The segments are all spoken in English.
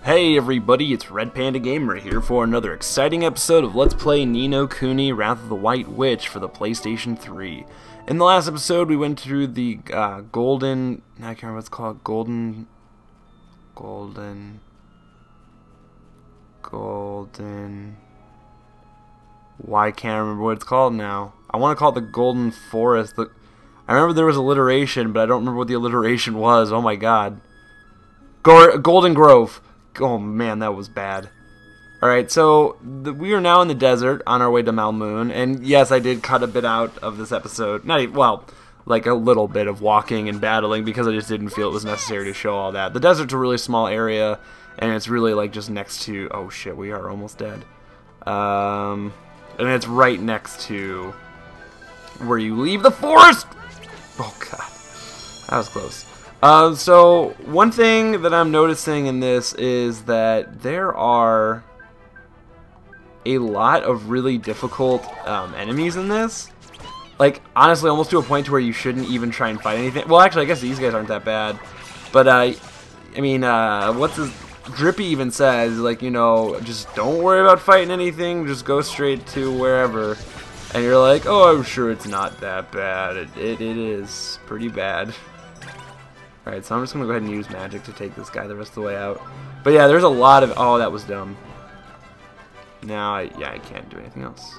Hey everybody, it's Red Panda Gamer here for another exciting episode of Let's Play Ni No Kuni Wrath of the White Witch for the PlayStation 3. In the last episode we went through the golden... I can't remember what it's called. Golden... Why can't I remember what it's called now? I want to call it the Golden Forest. I remember there was alliteration, but I don't remember what the alliteration was. Oh my god. Golden Grove. Oh man, that was bad. Alright, so we are now in the desert on our way to Mamun, and yes, I did cut a bit out of this episode. Not even, well, like a little bit of walking and battling because I just didn't feel it was necessary to show all that. The desert's a really small area, and it's really like just next to... Oh shit, we are almost dead. And it's right next to where you leave the forest! Oh god, that was close. So one thing that I'm noticing in this is that there are a lot of really difficult enemies in this. Like, honestly, almost to a point to where you shouldn't even try and fight anything. Well, actually, I guess these guys aren't that bad. But, I mean, what's his... Drippy even says, like, you know, just don't worry about fighting anything, just go straight to wherever. And you're like, oh, I'm sure it's not that bad. It is pretty bad. Alright, so I'm just going to go ahead and use magic to take this guy the rest of the way out. But yeah, there's a lot of... Oh, that was dumb. Now, yeah, I can't do anything else.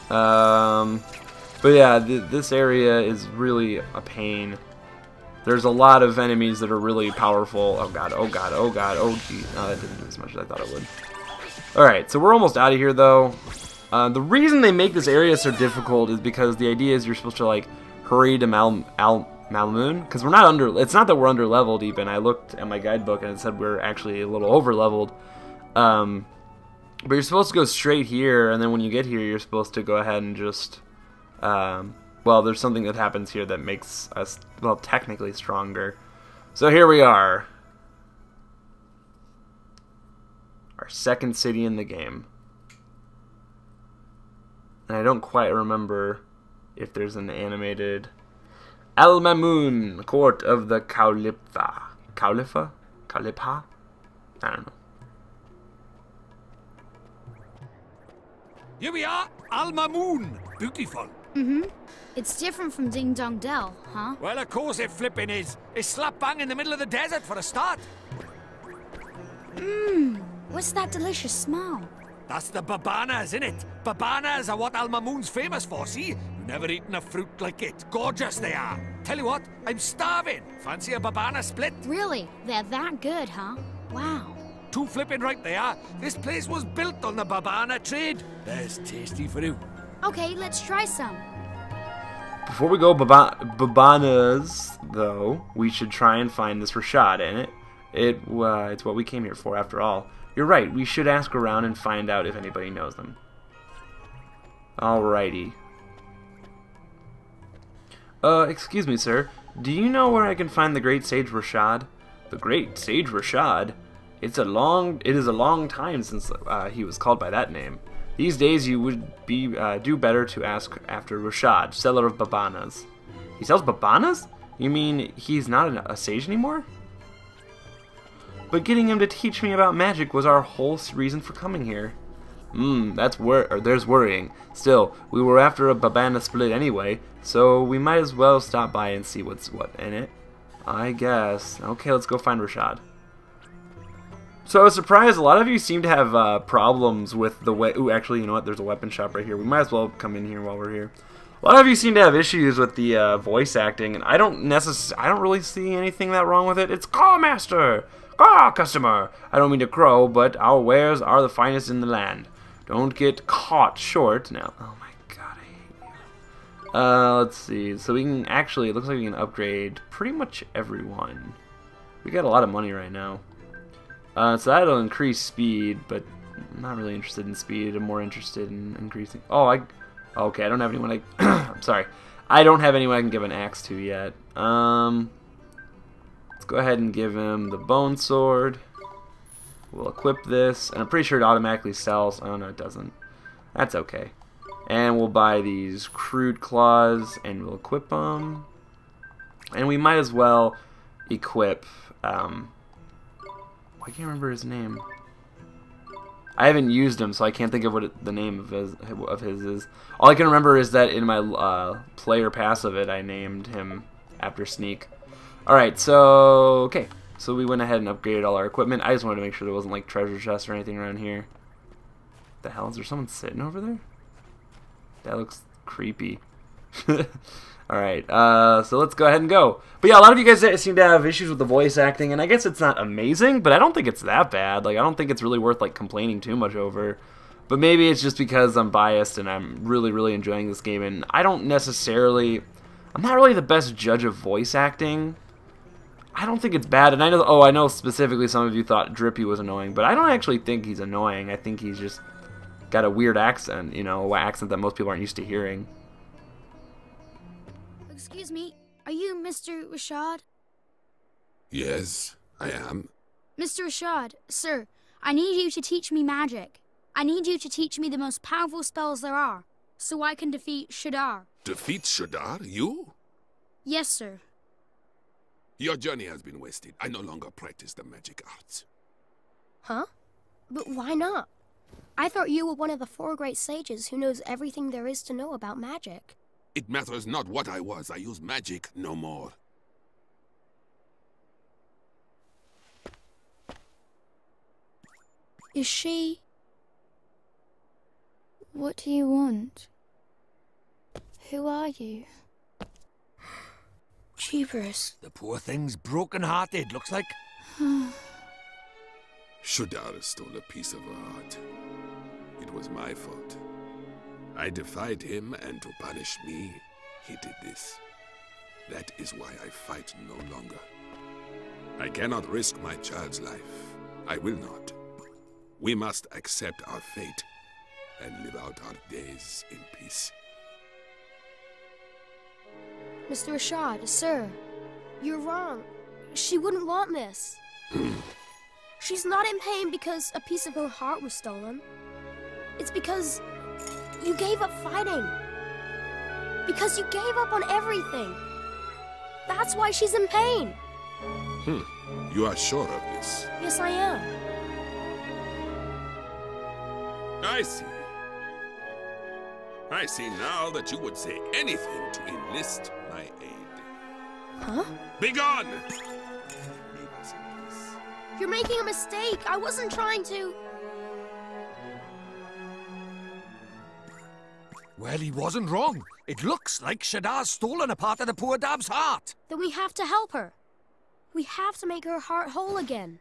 But yeah, this area is really a pain. There's a lot of enemies that are really powerful. Oh god, oh god, oh god, oh gee. No, that didn't do as much as I thought it would. Alright, so we're almost out of here though. The reason they make this area so difficult is because the idea is you're supposed to like hurry to Mamun, because we're not under... It's not that we're under leveled even. I looked at my guidebook and it said we're actually a little over leveled. But you're supposed to go straight here, and then when you get here you're supposed to go ahead and just... well, there's something that happens here that makes us, well, technically stronger. So here we are. Our second city in the game. And I don't quite remember if there's an animated... Al Mamun, court of the Calipha. Calipha? Calipha? I don't know. Here we are, Al Mamun. Beautiful. Mm-hmm. It's different from Ding Dong Dell, huh? Well, of course it flipping is. It's slap bang in the middle of the desert for a start. Mmm, what's that delicious smell? That's the babanas, innit? Babanas are what Al Mamun's famous for, see? You've never eaten a fruit like it. Gorgeous they are. Tell you what, I'm starving. Fancy a babana split? Really? They're that good, huh? Wow. Too flipping right they are. This place was built on the babana trade. There's tasty for you. Okay, let's try some. Before we go babanas, though, we should try and find this Schad in it. It's what we came here for, after all. You're right, we should ask around and find out if anybody knows them. Alrighty. Excuse me, sir. Do you know where I can find the Great Sage Schad? The Great Sage Schad? It is a long time since he was called by that name. These days you would be do better to ask after Schad, seller of babanas. He sells babanas? You mean he's not a sage anymore? But getting him to teach me about magic was our whole reason for coming here. There's worrying. Still, we were after a babana split anyway, so we might as well stop by and see what's what in it. I guess. Okay, let's go find Schad. So I was surprised, a lot of you seem to have problems with the way... Ooh, actually, you know what? There's a weapon shop right here. We might as well come in here while we're here. A lot of you seem to have issues with the voice acting, and I don't really see anything that wrong with it. It's Caw Master! Caw Customer! I don't mean to crow, but our wares are the finest in the land. Don't get caught short. Now, oh my god, I hate you. Let's see. So we can actually... It looks like we can upgrade pretty much everyone. We got a lot of money right now. So that'll increase speed, but I'm not really interested in speed. I'm more interested in increasing... Oh, okay, I don't have anyone I'm sorry. I don't have anyone I can give an axe to yet. Let's go ahead and give him the bone sword. We'll equip this, and I'm pretty sure it automatically sells. Oh, no, it doesn't. That's okay. And we'll buy these crude claws, and we'll equip them. And we might as well equip I can't remember his name. I haven't used him, so I can't think of what the name of his is. All I can remember is that in my player pass of it, I named him after Sneak. Alright, so... Okay. So we went ahead and upgraded all our equipment. I just wanted to make sure there wasn't, like, treasure chests or anything around here. The hell? Is there someone sitting over there? That looks creepy. Alright, so let's go ahead and go. But yeah, a lot of you guys seem to have issues with the voice acting, and I guess it's not amazing, but I don't think it's that bad. Like, I don't think it's really worth, like, complaining too much over. But maybe it's just because I'm biased and I'm really, really enjoying this game, and I don't necessarily... I'm not really the best judge of voice acting. I don't think it's bad, and I know specifically some of you thought Drippy was annoying, but I don't actually think he's annoying. I think he's just got a weird accent, you know, an accent that most people aren't used to hearing. Excuse me, are you Mr. Schad? Yes, I am. Mr. Schad, sir, I need you to teach me magic. I need you to teach me the most powerful spells there are, so I can defeat Shadar. Defeat Shadar? You? Yes, sir. Your journey has been wasted. I no longer practice the magic arts. Huh? But why not? I thought you were one of the 4 great sages who knows everything there is to know about magic. It matters not what I was. I use magic no more. Is she... What do you want? Who are you? Jeepers. The poor thing's broken-hearted, looks like. Shadar stole a piece of her heart. It was my fault. I defied him, and to punish me, he did this. That is why I fight no longer. I cannot risk my child's life. I will not. We must accept our fate and live out our days in peace. Mr. Schad, sir, you're wrong. She wouldn't want this. She's not in pain because a piece of her heart was stolen. It's because you gave up fighting. Because you gave up on everything. That's why she's in pain. You are sure of this? Yes, I am. I see. I see now that you would say anything to enlist my aid. Huh? Begone! Leave us in peace. You're making a mistake. I wasn't trying to... Well, he wasn't wrong. It looks like Shadar's stolen a part of the poor dab's heart. Then we have to help her. We have to make her heart whole again.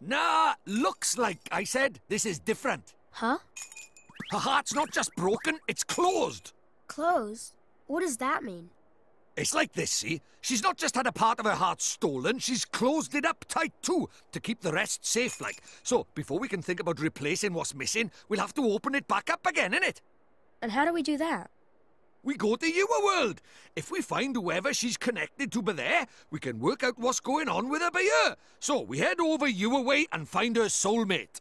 Nah, looks like, I said. This is different. Huh? Her heart's not just broken, it's closed. Closed? What does that mean? It's like this, see? She's not just had a part of her heart stolen, she's closed it up tight too, to keep the rest safe like. So, before we can think about replacing what's missing, we'll have to open it back up again, innit? And how do we do that? We go to your world. If we find whoever she's connected to by there, we can work out what's going on with her by here. So, we head over your way and find her soulmate.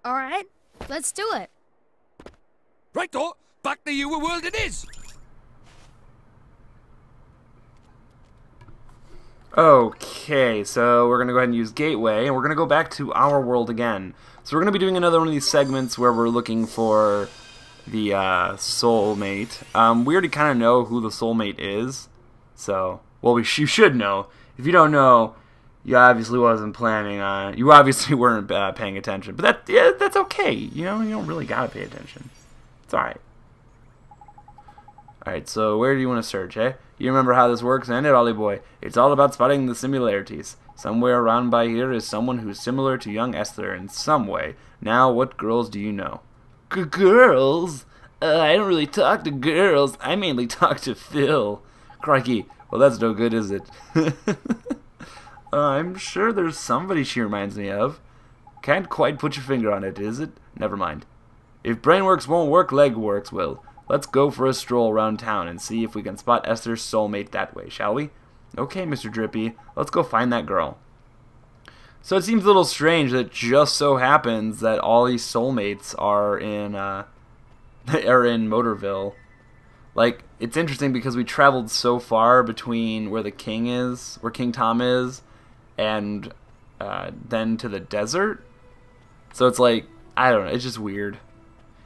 Alright, let's do it. Right-o, back to your world it is. Okay, so we're going to go ahead and use Gateway, and we're going to go back to our world again. So we're going to be doing another one of these segments where we're looking for the soulmate. We already kind of know who the soulmate is, so, well, you should know. If you don't know, you obviously wasn't planning on, you obviously weren't paying attention. But that's okay, you know, you don't really gotta pay attention. It's alright. Alright, so where do you want to search, eh? You remember how this works, ain't it, Ollie boy? It's all about spotting the similarities. Somewhere around by here is someone who's similar to young Esther in some way. Now, what girls do you know? Girls? I don't really talk to girls. I mainly talk to Phil. Crikey. Well, that's no good, is it? I'm sure there's somebody she reminds me of. Can't quite put your finger on it, is it? Never mind. If brainworks won't work, legworks will. Let's go for a stroll around town and see if we can spot Esther's soulmate that way, shall we? Okay, Mr. Drippy, let's go find that girl. So it seems a little strange that it just so happens that all these soulmates are in Motorville. Like, it's interesting because we traveled so far between where the king is, where King Tom is, and then to the desert. So it's like, I don't know, it's just weird.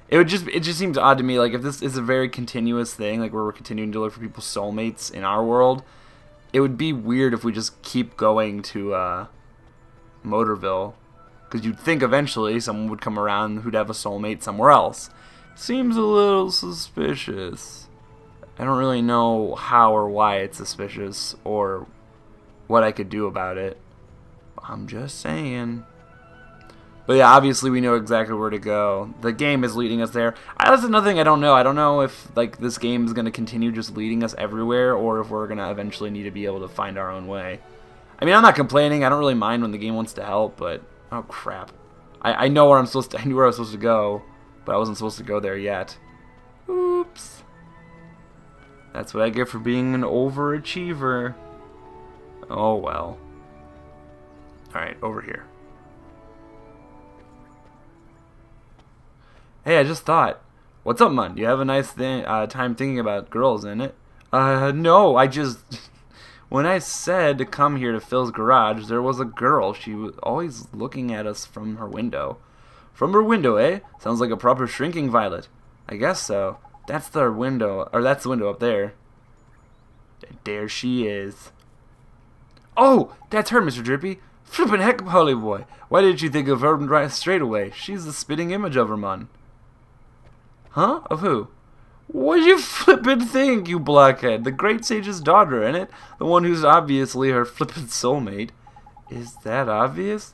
It just seems odd to me, like if this is a very continuous thing, like where we're continuing to look for people's soulmates in our world, it would be weird if we just keep going to Motorville, because you'd think eventually someone would come around who'd have a soulmate somewhere else. Seems a little suspicious. I don't really know how or why it's suspicious, or what I could do about it. I'm just saying. But yeah, obviously we know exactly where to go. The game is leading us there. That's another thing I don't know. I don't know if like this game is going to continue just leading us everywhere, or if we're going to eventually need to be able to find our own way. I mean, I'm not complaining. I don't really mind when the game wants to help, but oh crap. I know where I knew where I was supposed to go, but I wasn't supposed to go there yet. Oops. That's what I get for being an overachiever. Oh well. Alright, over here. Hey, I just thought. What's up, Mun? Do you have a nice time thinking about girls, in it? No, I just... When I said to come here to Phil's garage, there was a girl. She was always looking at us from her window. From her window, eh? Sounds like a proper shrinking violet. I guess so. That's the window, or that's the window up there. There she is. Oh, that's her, Mr. Drippy. Flippin' heck, Holly boy. Why didn't you think of her right straight away? She's the spitting image of her, Mun. Huh? Of who? What do you flippin' think, you blockhead? The great sage's daughter, ain't it? The one who's obviously her flippin' soulmate. Is that obvious?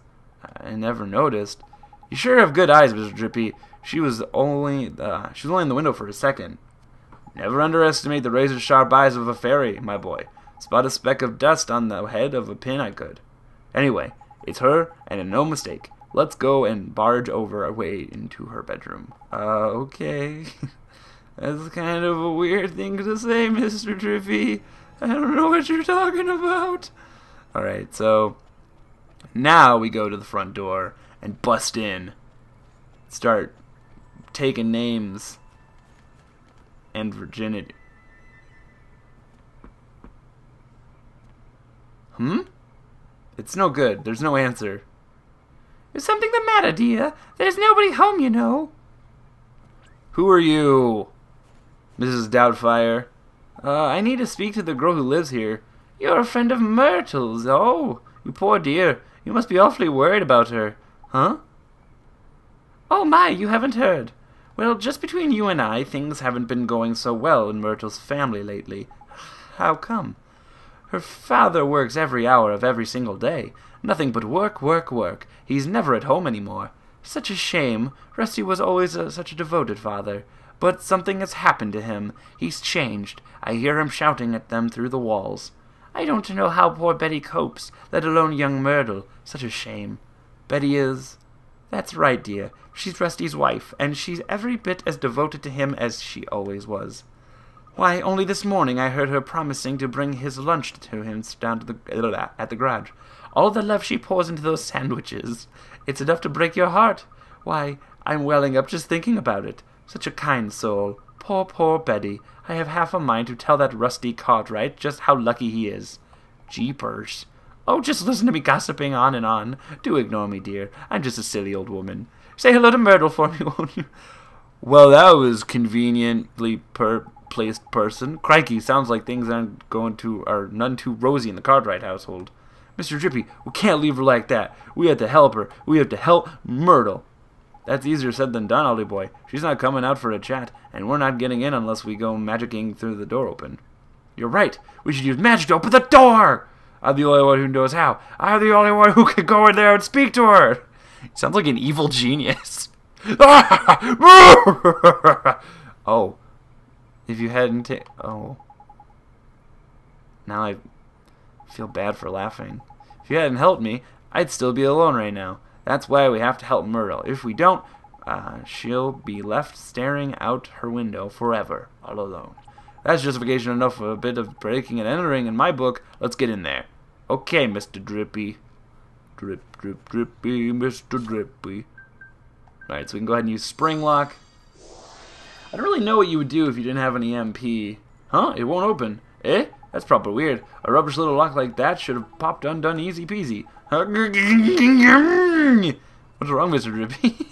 I never noticed. You sure have good eyes, Mr. Drippy. She was only in the window for a second. Never underestimate the razor-sharp eyes of a fairy, my boy. Spot a speck of dust on the head of a pin I could. Anyway, it's her, and no mistake. Let's go and barge over our way into her bedroom. Okay. That's kind of a weird thing to say, Mr. Drippy. I don't know what you're talking about. Alright, so now we go to the front door and bust in. Start taking names and virginity. It's no good. There's no answer. Is something the matter, dear? There's nobody home, you know. Who are you? Mrs. Doubtfire. I need to speak to the girl who lives here. You're a friend of Myrtle's. Oh, you poor dear. You must be awfully worried about her. Huh? Oh my, you haven't heard. Well, just between you and I, things haven't been going so well in Myrtle's family lately. How come? Her father works every hour of every single day. Nothing but work, work, work. He's never at home anymore. Such a shame. Rusty was always such a devoted father. But something has happened to him. He's changed. I hear him shouting at them through the walls. I don't know how poor Betty copes, let alone young Myrtle. Such a shame. Betty is... That's right, dear. She's Rusty's wife, and she's every bit as devoted to him as she always was. Why, only this morning I heard her promising to bring his lunch to him down to at the garage. All the love she pours into those sandwiches. It's enough to break your heart. Why, I'm welling up just thinking about it. Such a kind soul. Poor, poor Betty. I have half a mind to tell that Rusty Cartwright just how lucky he is. Jeepers. Oh, just listen to me gossiping on and on. Do ignore me, dear. I'm just a silly old woman. Say hello to Myrtle for me, won't you? Well, that was conveniently placed person. Crikey, sounds like things are none too rosy in the Cartwright household. Mr. Drippy, we can't leave her like that. We have to help her. We have to help Myrtle. That's easier said than done, Ollie boy. She's not coming out for a chat, and we're not getting in unless we go magicking through the door open. You're right. We should use magic to open the door. I'm the only one who knows how. I'm the only one who can go in there and speak to her. Sounds like an evil genius. Oh. If you hadn't... Oh. Now I feel bad for laughing. If you hadn't helped me, I'd still be alone right now. That's why we have to help Myrtle. If we don't, she'll be left staring out her window forever, all alone. That's justification enough for a bit of breaking and entering in my book. Let's get in there. Okay, Mr. Drippy. Drip, drip, drippy, Mr. Drippy. Alright, so we can go ahead and use Spring Lock. I don't really know what you would do if you didn't have an EMP. Huh? It won't open. Eh? That's proper weird. A rubbish little lock like that should have popped undone easy peasy. What's wrong, Mr. Drippy?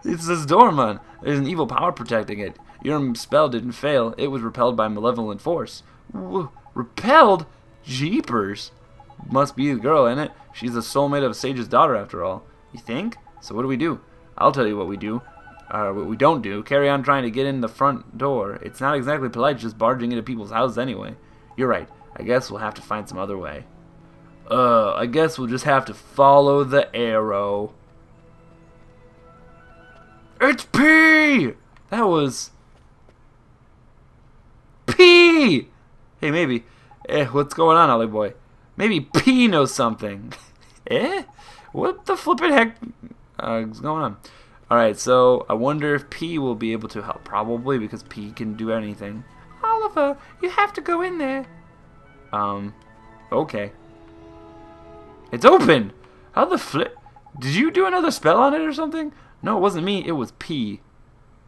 It's this door, man. There's an evil power protecting it. Your spell didn't fail. It was repelled by malevolent force. Repelled? Jeepers. Must be the girl, ain't it? She's the soulmate of Sage's daughter, after all. You think? So what do we do? I'll tell you what we do. What we don't do. Carry on trying to get in the front door. It's not exactly polite just barging into people's houses anyway. You're right. I guess we'll have to find some other way. I guess we'll just have to follow the arrow. It's P! That was... P! Hey, maybe. What's going on, Ollie boy? Maybe P knows something. What the flippin' heck is going on? Alright, so I wonder if P will be able to help. Probably, because P can do anything. Oliver, you have to go in there. Okay. It's open! How the flip... Did you do another spell on it or something? No, it wasn't me. It was P.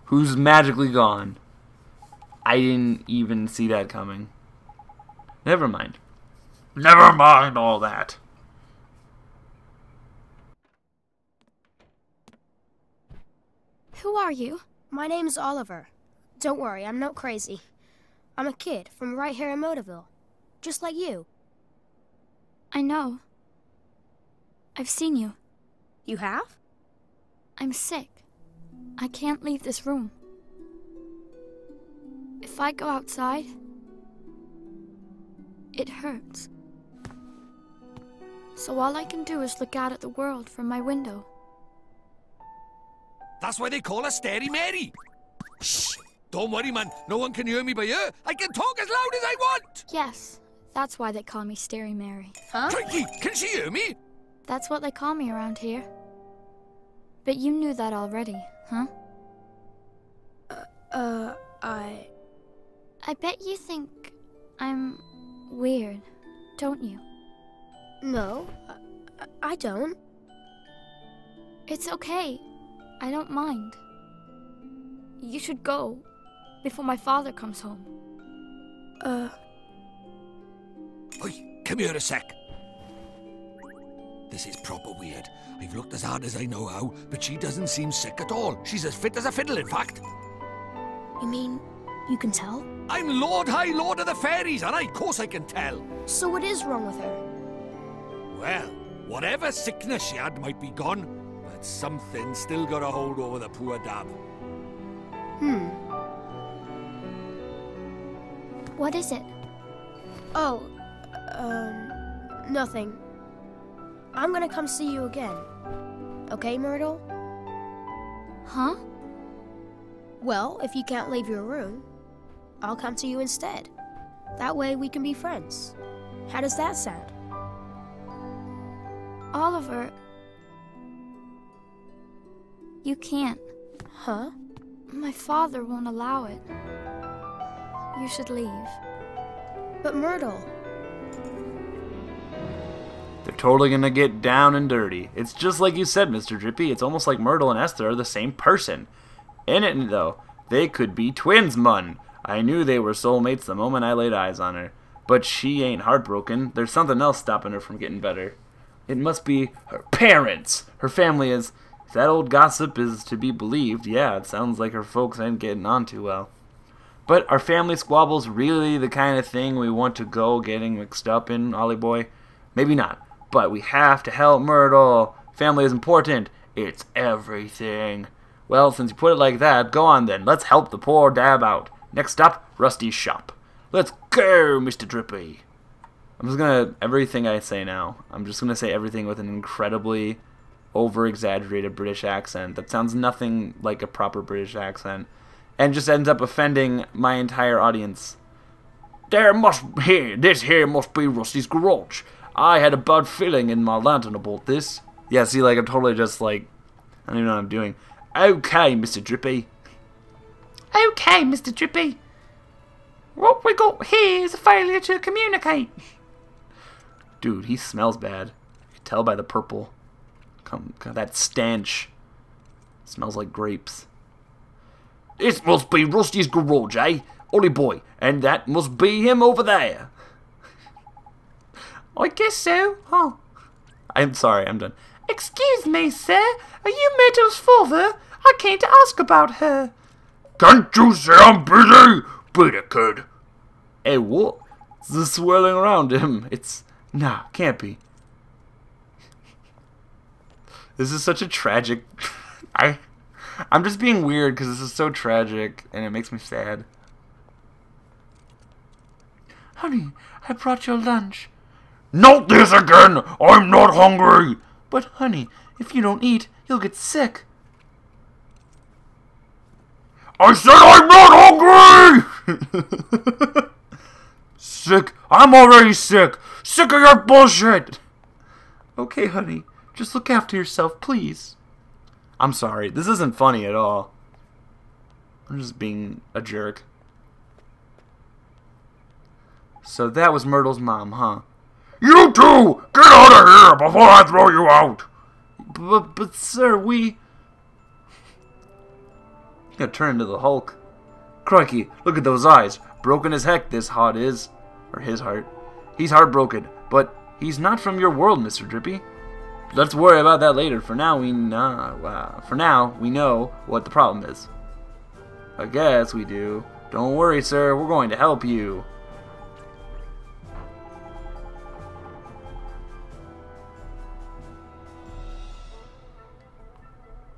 Who's magically gone. I didn't even see that coming. Never mind. Never mind all that. Who are you? My name's Oliver. Don't worry, I'm not crazy. I'm a kid from right here in Motorville. Just like you. I know. I've seen you. You have? I'm sick. I can't leave this room. If I go outside, it hurts. So all I can do is look out at the world from my window. That's why they call her Stary Mary. Shh! Don't worry, man. No one can hear me by here. I can talk as loud as I want. Yes, that's why they call me Stary Mary. Huh? Crikey, can she hear me? That's what they call me around here. But you knew that already, huh? I bet you think I'm weird, don't you? No, I don't. It's okay. I don't mind. You should go before my father comes home. Oi, come here a sec. This is proper weird. I've looked as hard as I know how, but she doesn't seem sick at all. She's as fit as a fiddle, in fact. You mean you can tell? I'm Lord High Lord of the Fairies, and of course I can tell. So what is wrong with her? Well, whatever sickness she had might be gone, but something still got a hold over the poor dab. What is it? Oh, nothing. I'm gonna come see you again. Okay, Myrtle? Huh? Well, if you can't leave your room, I'll come to you instead. That way we can be friends. How does that sound? Oliver, you can't. Huh? My father won't allow it. You should leave. But Myrtle... They're totally gonna get down and dirty. It's just like you said, Mr. Drippy. It's almost like Myrtle and Esther are the same person. In it, though, they could be twins, mun. I knew they were soulmates the moment I laid eyes on her. But she ain't heartbroken. There's something else stopping her from getting better. It must be her parents. Her family is... If that old gossip is to be believed, yeah, it sounds like her folks ain't getting on too well. But are family squabbles really the kind of thing we want to go getting mixed up in, Ollie boy? Maybe not. But we have to help Myrtle. Family is important. It's everything. Well, since you put it like that, go on then. Let's help the poor dab out. Next stop, Rusty's shop. Let's go, Mr. Drippy. I'm just gonna... Everything I say now, I'm just gonna say everything with an incredibly over-exaggerated British accent that sounds nothing like a proper British accent and just ends up offending my entire audience. This here must be Rusty's garage. I had a bad feeling in my lantern about this. Yeah, see, like, I'm totally just, like, I don't even know what I'm doing. Okay, Mr. Drippy. Okay, Mr. Drippy. What we got here is a failure to communicate. Dude, he smells bad. You can tell by the purple. That stench. Smells like grapes. This must be Rusty's garage, eh? Ollie boy, and that must be him over there. I guess so. Oh. I'm sorry, I'm done. Excuse me, sir. Are you Myrtle's father? I came to ask about her. Can't you say I'm busy? Beat it, kid. Hey, what? It's the swirling around him. It's... Nah, can't be. This is such a tragic... I'm just being weird because this is so tragic and it makes me sad. Honey, I brought your lunch. Not this again! I'm not hungry! But honey, if you don't eat, you'll get sick. I said I'm not hungry! Sick? I'm already sick! Sick of your bullshit! Okay, honey, just look after yourself, please. I'm sorry, this isn't funny at all. I'm just being a jerk. So that was Myrtle's mom, huh? You two! Get out of here before I throw you out! But sir, we... Gonna turn into the Hulk. Crikey, look at those eyes. Broken as heck, this heart is. Or his heart. He's heartbroken, but he's not from your world, Mr. Drippy. Let's worry about that later. For now, we know what the problem is. I guess we do. Don't worry, sir. We're going to help you.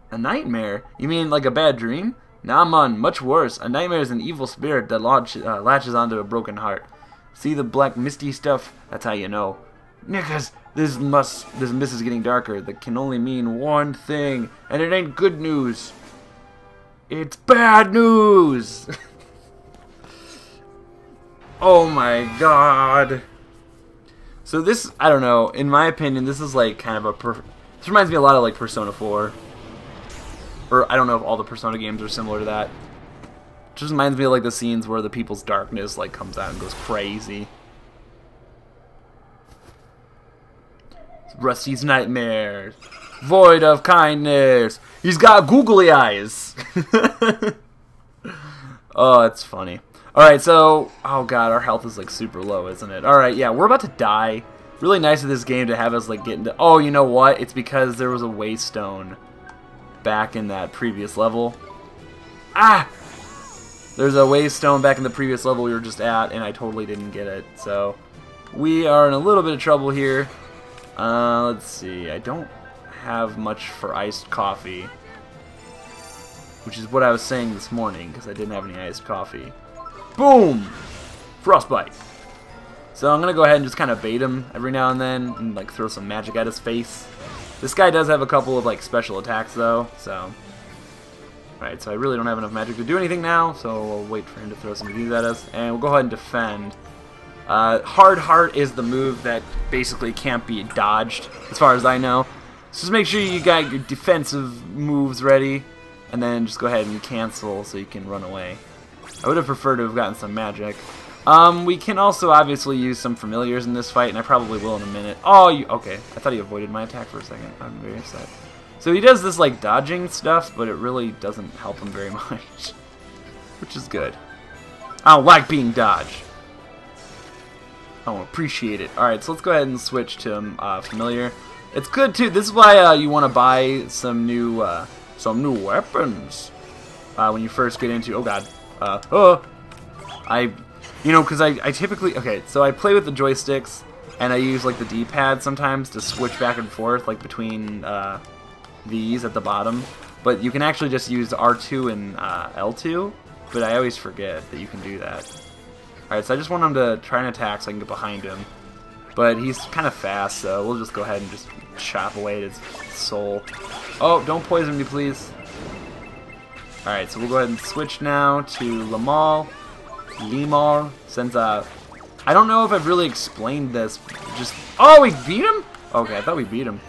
A nightmare? You mean like a bad dream? Nah, man, much worse. A nightmare is an evil spirit that latches onto a broken heart. See the black misty stuff? That's how you know. Niggas, this mist is getting darker. That can only mean one thing, and it ain't good news. It's bad news! Oh my god. So this, I don't know, in my opinion, this is like kind of a... This reminds me a lot of like Persona 4. Or I don't know if all the Persona games are similar to that. It just reminds me of like the scenes where the people's darkness like comes out and goes crazy. Rusty's nightmares. Void of kindness. He's got googly eyes. Oh, it's funny. Alright, so... Oh god, our health is like super low, isn't it? Alright, yeah, we're about to die. Really nice of this game to have us like get into... Oh, you know what? It's because there was a waystone back in that previous level. Ah! There's a waystone back in the previous level we were just at, and I totally didn't get it. So, we are in a little bit of trouble here. Let's see. I don't have much for iced coffee, which is what I was saying this morning, because I didn't have any iced coffee. Boom! Frostbite. So I'm going to go ahead and just kind of bait him every now and then, and like throw some magic at his face. This guy does have a couple of like special attacks though, so... Alright, so I really don't have enough magic to do anything now, so we'll wait for him to throw some of these at us, and we'll go ahead and defend. Hard Heart is the move that basically can't be dodged, as far as I know. So just make sure you got your defensive moves ready, and then just go ahead and cancel so you can run away. I would have preferred to have gotten some magic. We can also obviously use some familiars in this fight, and I probably will in a minute. Oh, okay. I thought he avoided my attack for a second. I'm very upset. So he does this like dodging stuff, but it really doesn't help him very much, which is good. I don't like being dodged. I don't appreciate it. Alright, so let's go ahead and switch to familiar. It's good too. This is why you want to buy some new weapons when you first get into. Oh god. You know, because I typically, okay, so I play with the joysticks, and I use like the D-pad sometimes to switch back and forth, like between these at the bottom. But you can actually just use R2 and L2, but I always forget that you can do that. Alright, so I just want him to try and attack so I can get behind him. But he's kind of fast, so we'll just go ahead and just chop away at his soul. Oh, don't poison me, please. Alright, so we'll go ahead and switch now to Limar, since I don't know if I've really explained this. Just oh, we beat him? Okay, I thought we beat him.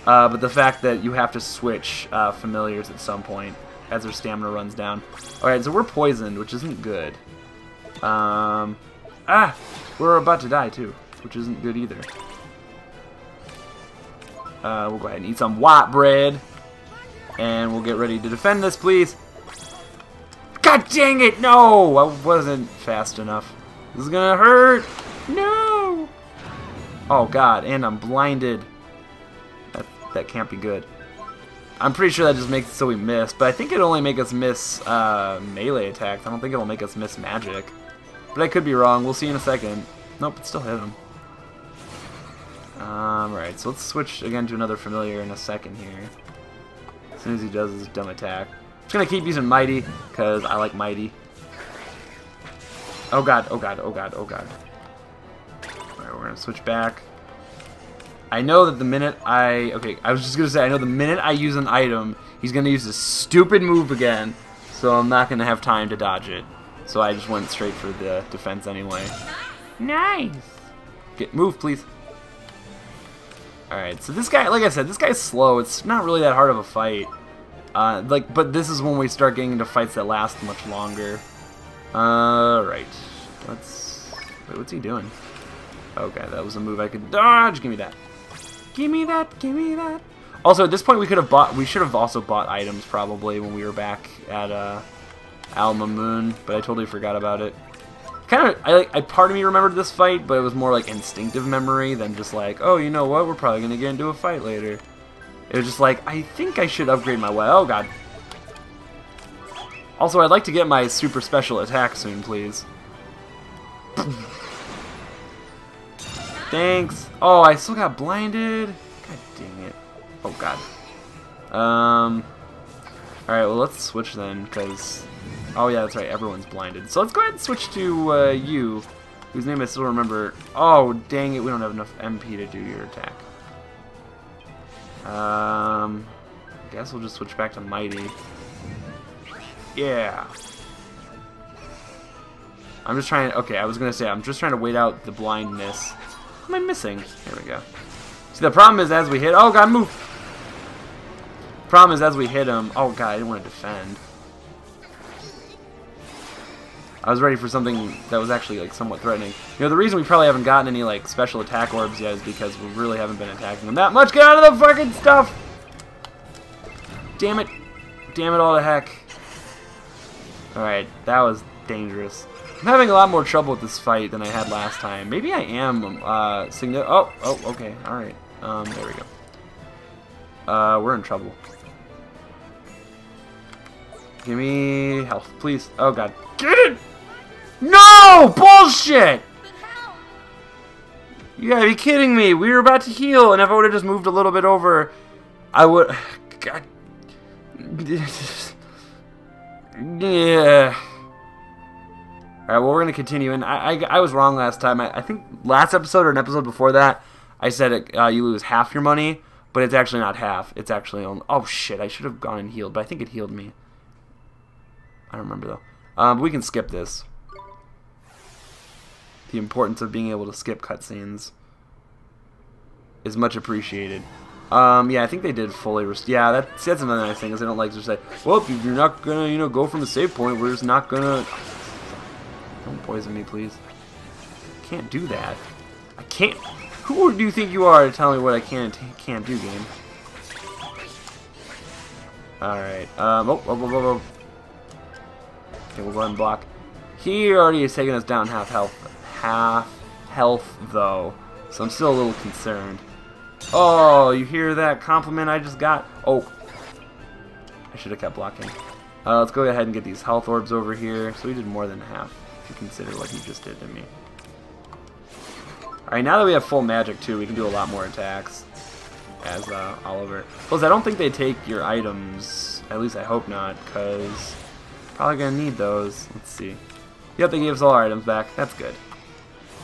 But the fact that you have to switch familiars at some point as their stamina runs down. Alright, so we're poisoned, which isn't good. We're about to die too, which isn't good either. We'll go ahead and eat some white bread. And we'll get ready to defend this, please. God dang it! No! I wasn't fast enough. This is gonna hurt! No! Oh god, and I'm blinded. That can't be good. I'm pretty sure that just makes it so we miss, but I think it'll only make us miss melee attacks. I don't think it'll make us miss magic. But I could be wrong. We'll see in a second. Nope, it still hit him. Right, so let's switch again to another familiar in a second here. As soon as he does his dumb attack. I'm just going to keep using Mighty, because I like Mighty. Oh god, oh god, oh god, oh god. Alright, we're going to switch back. I know that the minute okay, I was just going to say, I know the minute I use an item, he's going to use this stupid move again, so I'm not going to have time to dodge it. So I just went straight for the defense anyway. Nice! Move, please. Alright, so this guy, like I said, this guy's slow. It's not really that hard of a fight. But this is when we start getting into fights that last much longer. Right. Wait, what's he doing? Okay, that was a move I could dodge. Give me that. Give me that. Give me that. Also, at this point, we should have also bought items probably when we were back at Mamun, but I totally forgot about it. Part of me remembered this fight, but it was more like instinctive memory than just like, oh, you know what? We're probably gonna get into a fight later. It was just like, I think I should upgrade my weapon. Oh god. Also, I'd like to get my super special attack soon, please. Thanks. Oh, I still got blinded. God dang it. Oh god. Alright, well let's switch then, because... Oh yeah, that's right, everyone's blinded. So let's go ahead and switch to you, whose name I still remember. Oh, dang it, we don't have enough MP to do your attack. I guess we'll just switch back to Mighty. Yeah. I'm just trying to... Okay, I was going to say, I'm just trying to wait out the blindness. What am I missing? Here we go. See, the problem is as we hit... Oh, God, move! Problem is as we hit him... Oh, God, I didn't want to defend. I was ready for something that was actually, like, somewhat threatening. You know, the reason we probably haven't gotten any, like, special attack orbs yet is because we really haven't been attacking them that much. Get out of the fucking stuff! Damn it. Damn it all to heck. Alright, that was dangerous. I'm having a lot more trouble with this fight than I had last time. Maybe I am, oh, okay, alright. There we go. We're in trouble. Give me health, please. Oh, God. Get it! No! Bullshit! You gotta be kidding me. We were about to heal, and if I would have just moved a little bit over, I would... God. Yeah. Alright, well, we're going to continue. And I was wrong last time. I think last episode or an episode before that, I said you lose half your money, but it's actually not half. It's actually only... Oh, shit. I should have gone and healed, but I think it healed me. I don't remember, though. But we can skip this. The importance of being able to skip cutscenes is much appreciated. Yeah, I think they did fully yeah, that's another nice thing, is they don't like to say, well, if you're not gonna, you know, go from the save point, we're just not gonna... Don't poison me, please. I can't do that. I can't... Who do you think you are to tell me what I can't do, game? Alright, oh. Okay, we'll go ahead and block. He already has taken us down half health, though. So I'm still a little concerned. Oh, you hear that compliment I just got? Oh. I should have kept blocking. Let's go ahead and get these health orbs over here. So we did more than half, if you consider what he just did to me. Alright, now that we have full magic, too, we can do a lot more attacks as Oliver. Plus, I don't think they take your items. At least I hope not, because... Probably gonna need those. Let's see. Yep, they gave us all our items back. That's good.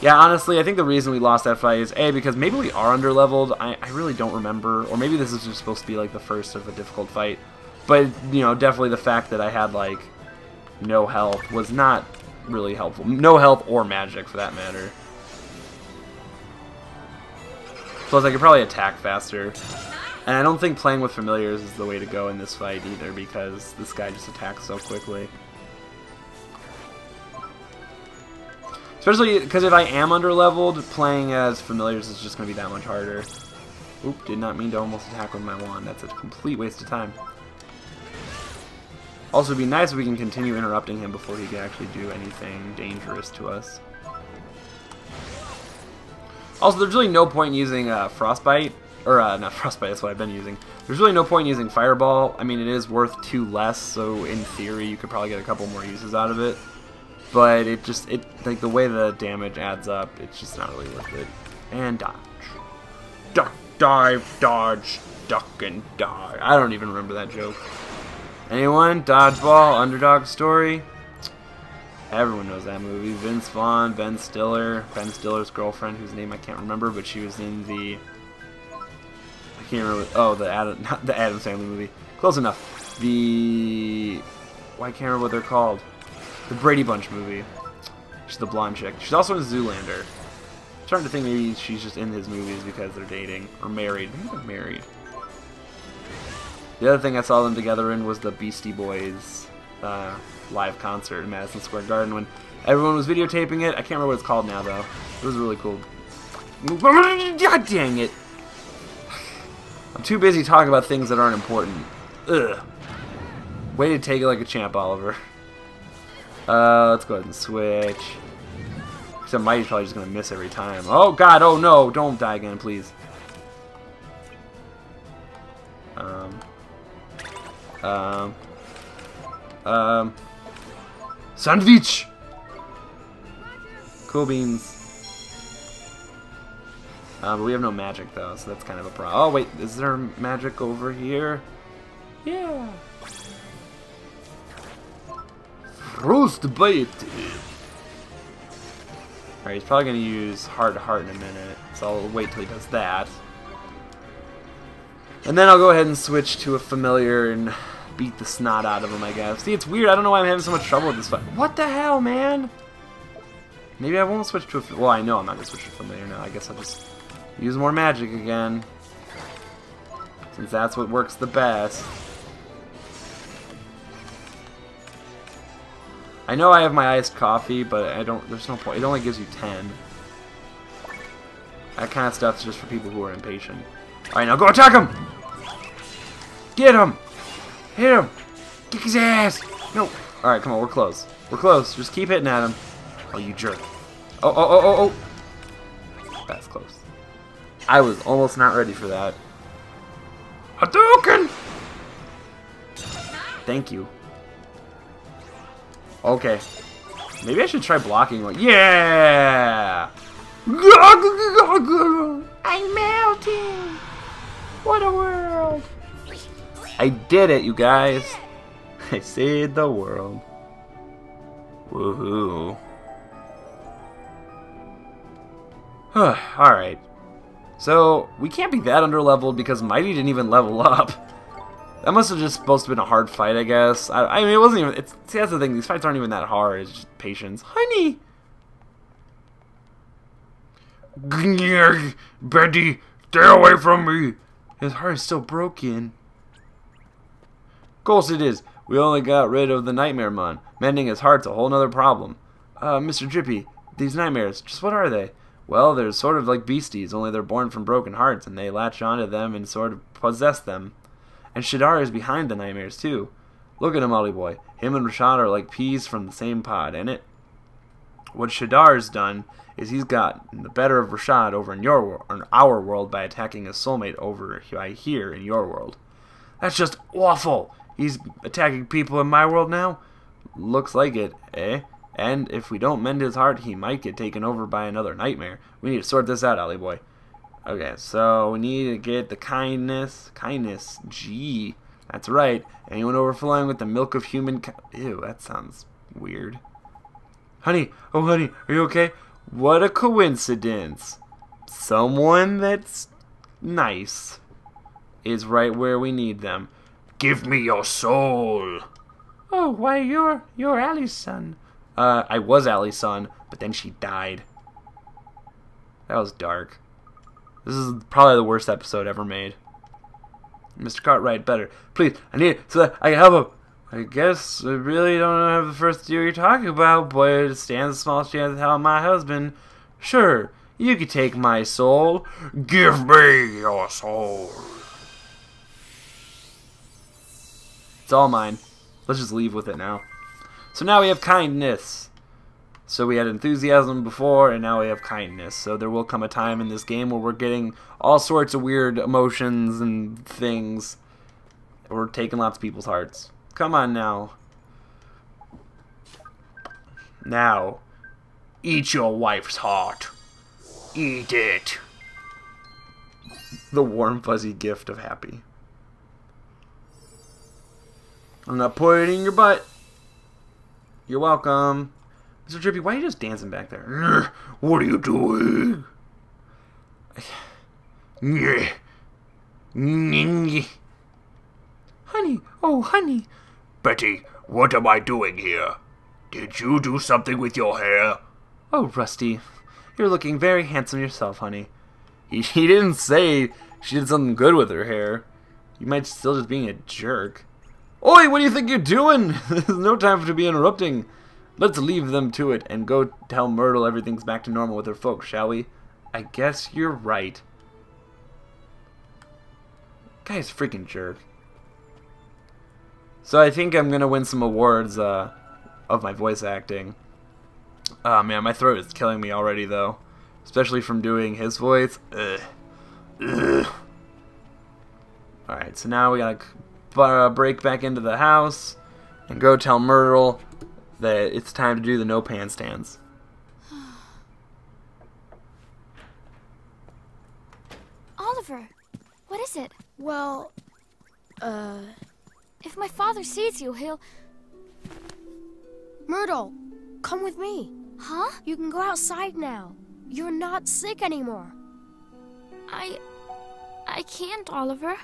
Yeah, honestly, I think the reason we lost that fight is A, because maybe we are underleveled. I really don't remember. Or maybe this is just supposed to be like the first of a difficult fight. But, you know, definitely the fact that I had, like, no health was not really helpful. No health or magic, for that matter. Plus, I could probably attack faster. And I don't think playing with familiars is the way to go in this fight either, because this guy just attacks so quickly. Especially because if I am underleveled, playing as familiars is just going to be that much harder. Oop, did not mean to almost attack with my wand. That's a complete waste of time. Also, it'd be nice if we can continue interrupting him before he can actually do anything dangerous to us. Also, there's really no point in using Frostbite. Or, not Frostbite, that's what I've been using. There's really no point in using Fireball. I mean, it is worth 2 less, so in theory, you could probably get a couple more uses out of it. But like, the way the damage adds up, it's just not really worth it. And dodge. Duck, dive, dodge, duck, and dive. I don't even remember that joke. Anyone? Dodgeball, Underdog Story? Everyone knows that movie. Vince Vaughn, Ben Stiller, Ben Stiller's girlfriend, whose name I can't remember, but she was in the... I can't remember. Oh, not the Addams Family movie. Close enough. The... Well, I can't remember what they're called. The Brady Bunch movie. She's the blonde chick. She's also in Zoolander. I'm starting to think maybe she's just in his movies because they're dating. Or married. Maybe they're married. The other thing I saw them together in was the Beastie Boys live concert in Madison Square Garden when everyone was videotaping it. I can't remember what it's called now, though. It was really cool. God dang it. I'm too busy talking about things that aren't important. Ugh. Way to take it like a champ, Oliver. Let's go ahead and switch. Except Mighty's probably just going to miss every time. Oh, God. Oh, no. Don't die again, please. Sandwich! Cool beans. But we have no magic, though, so that's kind of a problem. Oh, wait. Is there magic over here? Yeah. Frostbite. Alright, he's probably going to use Heart to Heart in a minute, so I'll wait till he does that. And then I'll go ahead and switch to a familiar and beat the snot out of him, I guess. See, it's weird. I don't know why I'm having so much trouble with this fight. What the hell, man? Maybe I won't switch to a... Well, I know I'm not going to switch to familiar now. I guess I'll just use more magic again. Since that's what works the best. I know I have my iced coffee, but I don't... There's no point. It only gives you 10. That kind of stuff's just for people who are impatient. Alright, now go attack him! Get him! Hit him! Kick his ass! No! Alright, come on, we're close. We're close. Just keep hitting at him. Oh, you jerk. Oh, oh, oh, oh, oh! That's close. I was almost not ready for that. Hadouken! Thank you. Okay. Maybe I should try blocking one. Yeah! I'm melting! What a world! I did it, you guys! I saved the world. Woohoo. Alright. So, we can't be that underleveled because Mighty didn't even level up. That must have just supposed to have been a hard fight, I guess. I mean, it wasn't even... See, that's the thing. These fights aren't even that hard. It's just patience. Honey! Betty, stay away from me. His heart is still broken. Of course it is. We only got rid of the Nightmare Mon. Mending his heart's a whole nother problem. Mr. Drippy, these nightmares, just what are they? Well, they're sort of like beasties, only they're born from broken hearts, and they latch onto them and sort of possess them. And Shadar is behind the nightmares, too. Look at him, Ollie boy. Him and Rashad are like peas from the same pod, ain't it? What Shadar's done is he's got the better of Rashad over in our world by attacking his soulmate over here in your world. That's just awful! He's attacking people in my world now? Looks like it, eh? And if we don't mend his heart, he might get taken over by another nightmare. We need to sort this out, Ollie boy. Okay, so we need to get the kindness. Kindness. Gee. That's right. Anyone overflowing with the milk of human... Ew, that sounds weird. Honey. Oh, honey. Are you okay? What a coincidence. Someone that's nice is right where we need them. Give me your soul. Oh, why, you're Allie's son. I was Allie's son, but then she died. That was dark. This is probably the worst episode ever made. Mr. Cartwright, better. Please, I need it so that I can help him. I guess I really don't have the first deal you're talking about, but it stands a small chance to help my husband. Sure, you can take my soul. Give me your soul. It's all mine. Let's just leave with it now. So now we have kindness. So we had enthusiasm before, and now we have kindness. So there will come a time in this game where we're getting all sorts of weird emotions and things. We're taking lots of people's hearts. Come on now. Now, eat your wife's heart. Eat it. The warm, fuzzy gift of happy. I'm not putting it in your butt. You're welcome. Mr. Drippy, why are you just dancing back there? What are you doing? Honey, oh honey. Betty, what am I doing here? Did you do something with your hair? Oh, Rusty, you're looking very handsome yourself, honey. He didn't say she did something good with her hair. You might still just being a jerk. Oi, what do you think you're doing? There's no time to be interrupting. Let's leave them to it and go tell Myrtle everything's back to normal with her folks, shall we? I guess you're right. Guy's a freaking jerk. So I think I'm gonna win some awards of my voice acting. Oh man, my throat is killing me already though. Especially from doing his voice. Ugh. Ugh. Alright, so now we gotta break back into the house and go tell Myrtle that it's time to do the no pan stands. Oliver, what is it? Well, If my father sees you, he'll... Myrtle, come with me. Huh? You can go outside now. You're not sick anymore. I can't, Oliver.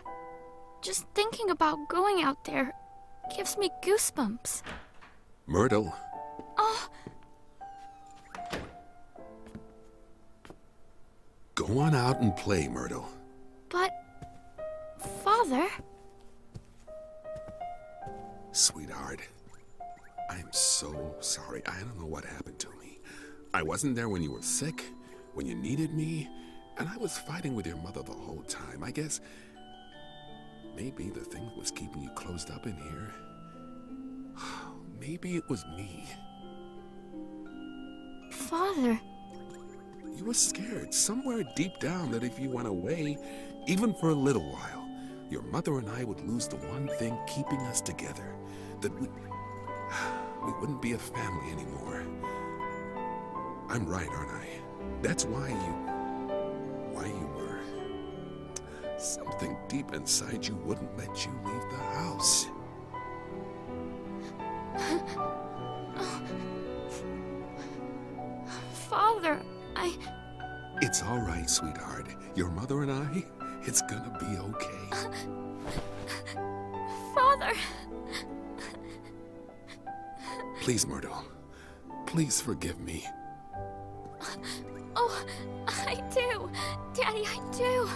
Just thinking about going out there gives me goosebumps. Myrtle. Oh, Go on out and play, Myrtle. but... Father? Sweetheart, I'm so sorry. I don't know what happened to me. I wasn't there when you were sick, when you needed me, and I was fighting with your mother the whole time. I guess maybe the thing that was keeping you closed up in here, maybe it was me. Father? You were scared somewhere deep down that if you went away, even for a little while, your mother and I would lose the one thing keeping us together, that we wouldn't be a family anymore. I'm right, aren't I? That's why you were... Something deep inside you wouldn't let you leave the house. Father, It's all right, sweetheart. Your mother and I, it's gonna be okay. Father! Please, Myrtle. Please forgive me. Oh, I do. Daddy, I do.